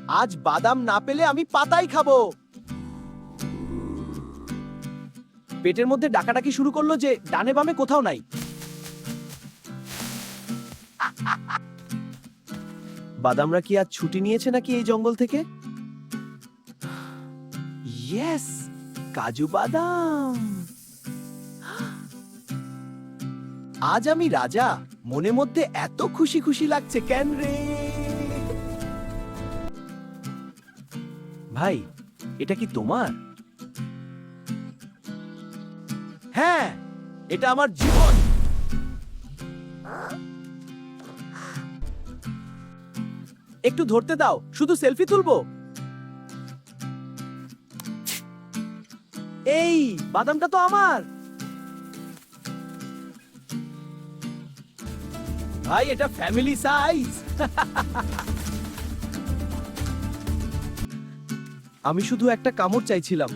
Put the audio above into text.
আজ বাদাম না পেলে আমি পাতাই খাবো। পেটের মধ্যে ডাকাডাকি শুরু করলো যে ডানে বামে কোথাও নাই। বাদামরা কি আজ ছুটি নিয়েছে নাকি এই জঙ্গল থেকে? ইয়েস, কাজু বাদাম। আজ আমি রাজা, মনে মধ্যে এত খুশি খুশি লাগছে কেন রে? ভাই, এটা কি তোমার? হ্যাঁ, এটা আমার জীবন। একটু ধরতে দাও, শুধু সেলফি তুলবো। এই বাদামটা তো আমার। ভাই, এটা ফ্যামিলি সাইজ। আমি শুধু একটা কামড় চাইছিলাম।